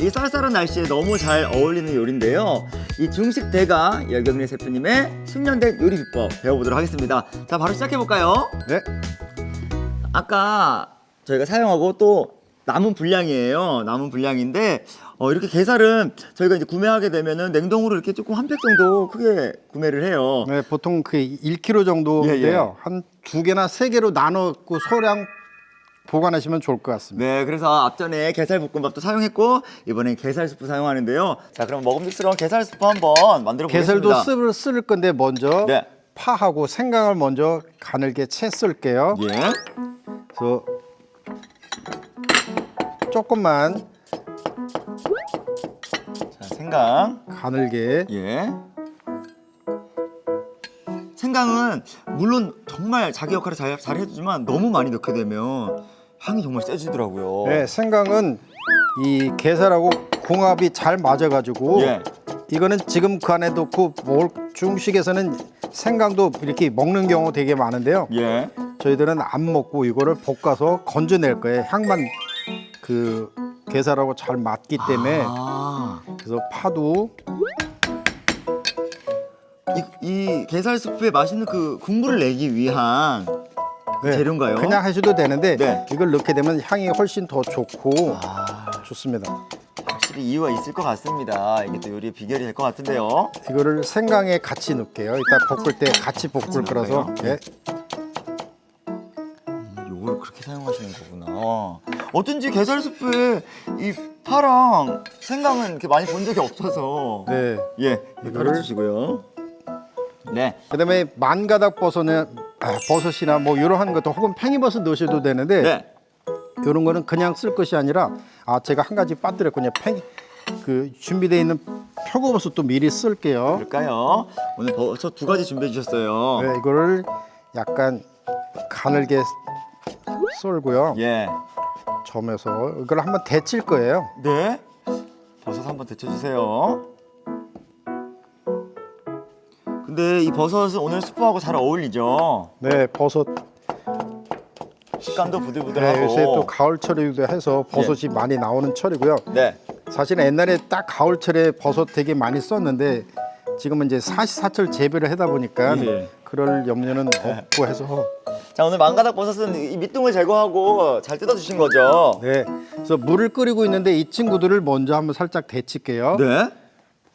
이 쌀쌀한 날씨에 너무 잘 어울리는 요리인데요. 이 중식 대가 여경래 셰프님의 숙련된 요리 비법 배워보도록 하겠습니다. 자, 바로 시작해볼까요? 네. 아까 저희가 사용하고 또 남은 분량이에요. 남은 분량인데 이렇게 게살은 저희가 이제 구매하게 되면은 냉동으로 이렇게 조금 한 팩 정도 크게 구매를 해요. 네, 보통 그 1kg 정도인데요. 한 2개나 3개로 나눠고 소량 보관하시면 좋을 것 같습니다. 네, 그래서 앞전에 게살 볶음밥도 사용했고 이번엔 게살 수프 사용하는데요. 자, 그럼 먹음직스러운 게살 수프 한번 만들어 보겠습니다. 게살도 쓸 건데 먼저 네. 파하고 생강을 먼저 가늘게 채 썰게요. 예. 그래서 조금만 자, 생강. 가늘게. 예. 생강은 물론 정말 자기 역할을 잘 해주지만 너무 많이 넣게 되면 향이 정말 세지더라고요. 네, 생강은 이 게살하고 궁합이 잘 맞아가지고 예. 이거는 지금 그 안에 넣고 중식에서는 생강도 이렇게 먹는 경우 되게 많은데요. 예. 저희들은 안 먹고 이거를 볶아서 건져낼 거예요. 향만 그 게살하고 잘 맞기 때문에. 아. 그래서 파도 이 게살 수프에 맛있는 그 국물을 내기 위한 네, 재료인가요? 그냥 하셔도 되는데 네. 이걸 넣게 되면 향이 훨씬 더 좋고 좋습니다. 확실히 이유가 있을 것 같습니다. 이게 또 요리의 비결이 될 것 같은데요. 이거를 생강에 같이 넣을게요. 이따 볶을 때 같이 볶을 거라서. 넣을까요? 예. 요걸 그렇게 사용하시는 거구나. 어쩐지 게살 수프에 이 파랑 생강은 이렇게 많이 본 적이 없어서. 네. 예, 이거를- 가르쳐주시고요. 네. 그다음에 만가닥 버섯이나 뭐 이런 것도 혹은 팽이버섯 넣으셔도 되는데 네. 이런 거는 그냥 쓸 것이 아니라 제가 한 가지 빠뜨렸군요. 그 준비되어 있는 표고버섯도 미리 쓸게요. 그럴까요? 오늘 버섯 2가지 준비해 주셨어요. 네, 이거를 약간 가늘게 썰고요. 예. 점에서 이걸 한번 데칠 거예요. 네. 버섯 한번 데쳐주세요. 근데 이 버섯은 오늘 수프하고 잘 어울리죠? 네, 버섯. 식감도 네, 부들부들하고. 요새 또 가을철이기도 해서 버섯이 많이 나오는 철이고요. 네. 사실 옛날에 딱 가을철에 버섯 되게 많이 썼는데 지금은 이제 사시사철 재배를 하다 보니까 예. 그럴 염려는 없고 해서. 자, 오늘 망가닥 버섯은 이 밑둥을 제거하고 잘 뜯어주신 거죠? 네, 그래서 물을 끓이고 있는데 이 친구들을 먼저 한번 살짝 데칠게요. 네.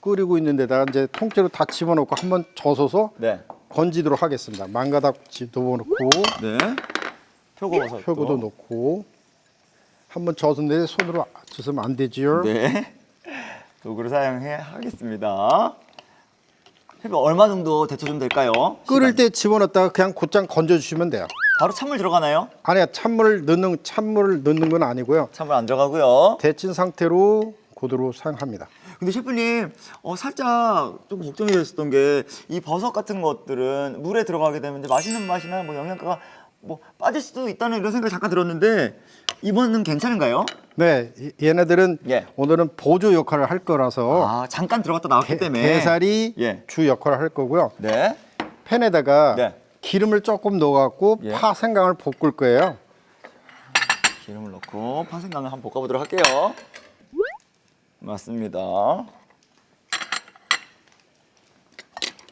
끓이고 있는 데다가 이제 통째로 다 집어넣고 한번 젖어서 네. 건지도록 하겠습니다. 망가닥지도 넣고 네. 표고버섯. 표고도 넣고 한번 젖은데 손으로 젖으면 안 되지요. 네. 도구를 사용해 하겠습니다. 셰프 얼마 정도 데쳐주면 될까요? 끓을 시간. 때 집어넣었다가 그냥 곧장 건져주시면 돼요. 바로 찬물 들어가나요? 아니야, 찬물을 넣는 건 아니고요. 찬물 안 들어가고요. 데친 상태로 그대로 사용합니다. 근데 셰프님 살짝 좀 걱정이 됐었던 게 이 버섯 같은 것들은 물에 들어가게 되면 이제 맛있는 맛이나 뭐 영양가가 뭐 빠질 수도 있다는 이런 생각이 잠깐 들었는데 이번은 괜찮은가요? 네, 얘네들은 예. 오늘은 보조 역할을 할 거라서 아, 잠깐 들어갔다 나왔기 때문에 게살이 예. 주 역할을 할 거고요. 네. 팬에다가 네. 기름을 조금 넣어갖고 예. 파 생강을 볶을 거예요. 기름을 넣고 파생강을 한번 볶아보도록 할게요. 맞습니다.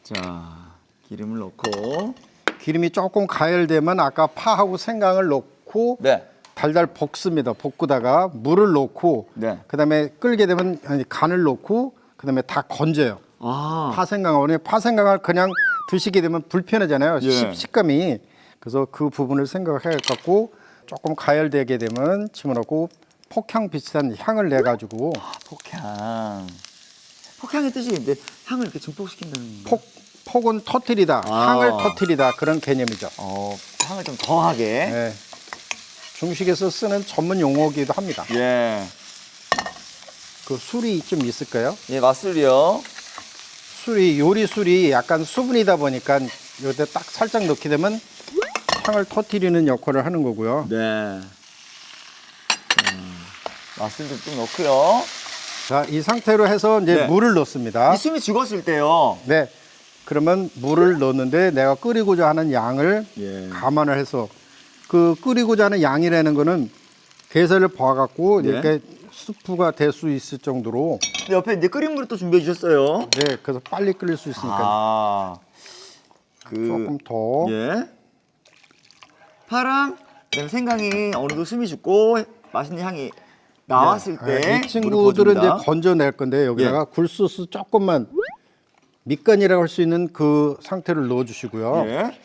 자, 기름을 넣고 기름이 조금 가열되면 아까 파하고 생강을 넣고 네. 달달 볶습니다. 볶다가 물을 넣고 네. 그다음에 끓게 되면 간을 넣고 그다음에 다 건져요. 아, 파생강을 파생강을 그냥 드시게 되면 불편하잖아요. 예. 식감이. 그래서 그 부분을 생각해 갖고 조금 가열되게 되면 집어넣고 폭향 비슷한 향을 내 가지고 폭향. 폭향의 뜻이 이제 향을 이렇게 증폭시킨다는. 폭은 터트리다, 아. 향을 터트리다 그런 개념이죠. 향을 좀 더하게. 네. 중식에서 쓰는 전문 용어기도 합니다. 예. 그 술이 좀 있을까요? 예, 맛술이요. 요리 술이 약간 수분이다 보니까 여기다 딱 살짝 넣게 되면 향을 터트리는 역할을 하는 거고요. 네. 맛술도 좀 넣고요. 자, 이 상태로 해서 이제 네. 물을 넣습니다. 이 숨이 죽었을 때요. 네. 그러면 물을 넣는데 내가 끓이고자 하는 양을 예. 감안을 해서 그 끓이고자 하는 양이라는 거는 게살을 봐갖고 네. 이렇게 수프가 될 수 있을 정도로. 근데 옆에 이제 끓인 물을 또 준비해 주셨어요. 네, 그래서 빨리 끓일 수 있으니까 아, 조금 더. 예. 파랑, 그다음에 생강이 어느 정도 숨이 죽고 맛있는 향이 나왔을 때 이 물을 친구들은 이제 부어줍니다. 건져낼 건데 여기다가 굴소스 조금만 밑간이라고 할 수 있는 그 상태를 넣어주시고요. 예.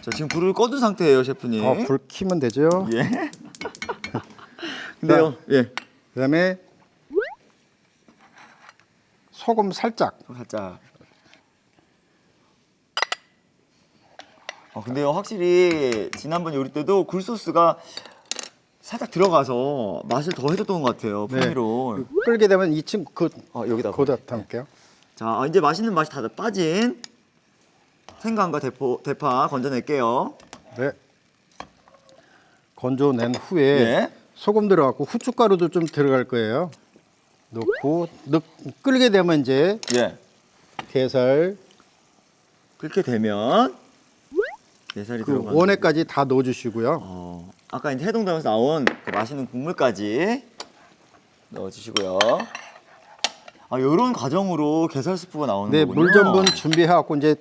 자, 지금 불을 꺼둔 상태예요, 셰프님. 불 켜면 되죠. 예. 근데요, 예. 그다음에 소금 살짝. 살짝. 근데요, 확실히 지난번 요리 때도 굴소스가 살짝 들어가서 맛을 더 해줬던 것 같아요, 풍미로. 끓게 되면 이 친구 여기다. 거기다 담을게요. 자, 이제 맛있는 맛이 다 빠진 생강과 대파 건져낼게요. 네. 건져낸 후에 예. 소금 들어갔고 후춧가루도 좀 들어갈 거예요. 넣고 끓게 되면 이제 예. 게살 그렇게 되면 게살이 그 들어가는. 원에까지 다 넣어주시고요. 아까 이제 해동당에서 나온 그 맛있는 국물까지 넣어주시고요. 이런 과정으로 게살 스프가 나오는 네, 거군요. 물 전분 준비해갖고 이제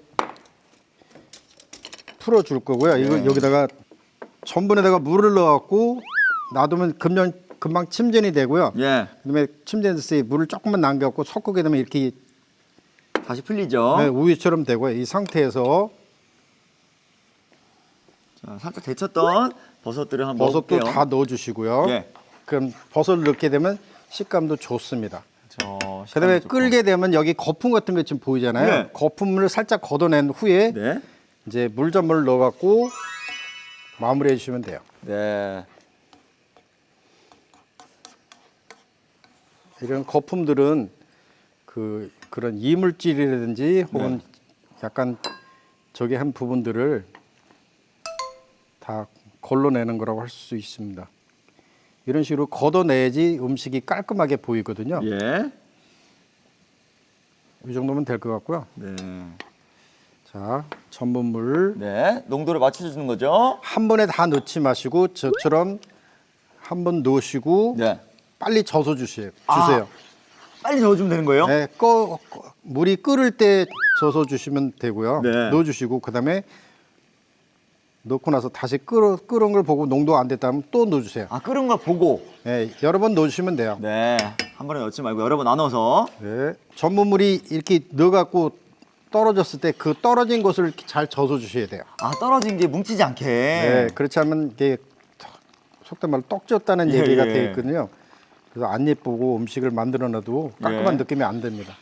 풀어줄 거고요. 이거 여기다가 전분에다가 물을 넣어갖고 놔두면 금방 침전이 되고요. 예. 그다음에 침전됐을 때 물을 조금만 남겨갖고 섞게 되면 이렇게 다시 풀리죠. 네, 우유처럼 되고요. 이 상태에서 자, 살짝 데쳤던 버섯들을 한번 버섯도 넣어볼게요. 다 넣어주시고요. 예. 그럼 버섯을 넣게 되면 식감도 좋습니다. 그다음에 그다음에 끓게 되면 여기 거품 같은 거 지금 보이잖아요. 네. 거품을 살짝 걷어낸 후에 네. 이제 물전분을 넣어갖고 마무리해 주시면 돼요. 네. 이런 거품들은 그런 이물질이라든지 혹은 약간 저기 한 부분들을 다 걸러내는 거라고 할 수 있습니다. 이런 식으로 걷어내야지 음식이 깔끔하게 보이거든요. 예. 이 정도면 될 것 같고요. 네. 자, 전분물 네. 농도를 맞춰주는 거죠. 한 번에 다 넣지 마시고 저처럼 한 번 넣으시고 네. 빨리 져서 주세요. 빨리 저어주면 되는 거예요? 네, 물이 끓을 때 져서 주시면 되고요. 네. 넣어주시고 그다음에 넣고 나서 다시 끓은 걸 보고 농도가 안 됐다면 또 넣어주세요. 끓은 걸 보고. 네, 여러 번 넣어주시면 돼요. 네. 한 번에 넣지 말고 여러 번 나눠서. 네, 전분물이 이렇게 넣어갖고 떨어졌을 때 그 떨어진 것을 이렇게 잘 져서 주셔야 돼요. 떨어진 게 뭉치지 않게. 네, 그렇지 않으면 이게 속된 말로 떡졌다는 예, 얘기가 예. 되어 있거든요. 그래서 안 예쁘고 음식을 만들어놔도 깔끔한 예. 느낌이 안 듭니다.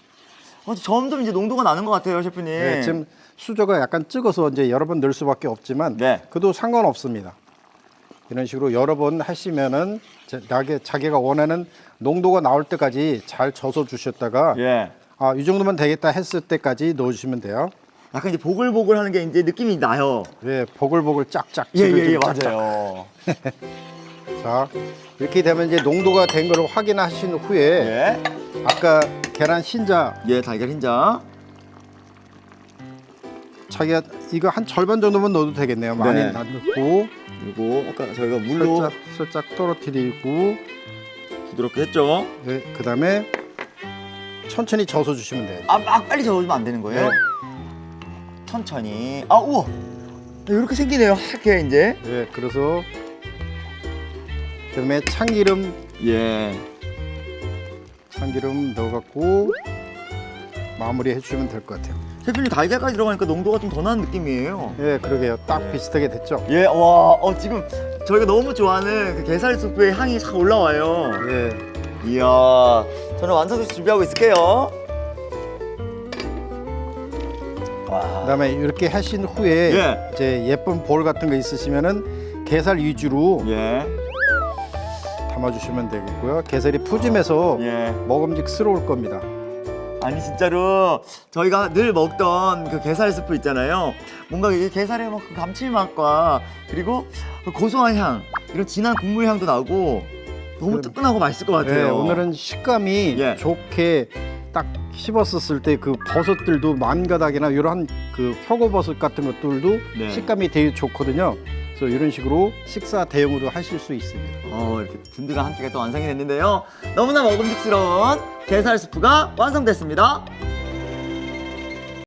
점점 이제 농도가 나는 것 같아요, 셰프님. 네, 지금 수저가 약간 찍어서 이제 여러 번 넣을 수밖에 없지만 네. 그래도 상관없습니다. 이런 식으로 여러 번 하시면은 자기가 원하는 농도가 나올 때까지 잘 져서 주셨다가 예. 이 정도면 되겠다 했을 때까지 넣어주시면 돼요. 약간 이제 보글보글 하는 게 이제 느낌이 나요. 네, 보글보글 짝짝. 예, 지글 좀 짝짝. 맞아요. 자, 이렇게 되면 이제 농도가 된 걸 확인하신 후에 예. 아까 계란 흰자 예, 달걀 흰자. 자기가 이거 한 절반 정도만 넣어도 되겠네요. 많이 네. 안 넣고 그리고 아까 저희가 물로 살짝 떨어뜨리고 부드럽게 했죠. 네, 그다음에 천천히 져서 주시면 돼요. 막 빨리 저어주면 안 되는 거예요? 네. 천천히. 우와. 이렇게 생기네요, 하얗게 이제. 네, 그래서 그다음에 참기름 예. 넣어갖고 마무리해 주시면 될 것 같아요. 셰프님 달걀까지 들어가니까 농도가 좀 더 나는 느낌이에요. 네, 그러게요. 딱 비슷하게 됐죠. 예, 와, 지금 저희가 너무 좋아하는 그 게살 수프의 향이 싹 올라와요. 네, 이야, 저는 완성돼서 준비하고 있을게요. 와. 그다음에 이렇게 하신 후에 예. 이제 예쁜 볼 같은 거 있으시면은 게살 위주로 예. 담아주시면 되겠고요. 게살이 푸짐해서 예. 먹음직스러울 겁니다. 아니 진짜로 저희가 늘 먹던 그 게살 스프 있잖아요. 뭔가 이게 게살의 그 감칠맛과 그리고 그 고소한 향, 이런 진한 국물 향도 나고 너무 뜨끈하고 맛있을 것 네, 같아요. 오늘은 식감이 예. 좋게 딱 씹었을 때 그 버섯들도 만가닥이나 이런 그 표고버섯 같은 것들도 네. 식감이 되게 좋거든요. 그래서 이런 식으로 식사 대용으로 하실 수 있습니다. 이렇게 든든한 한 끼가 또 완성이 됐는데요. 너무나 먹음직스러운 게살 스프가 완성됐습니다.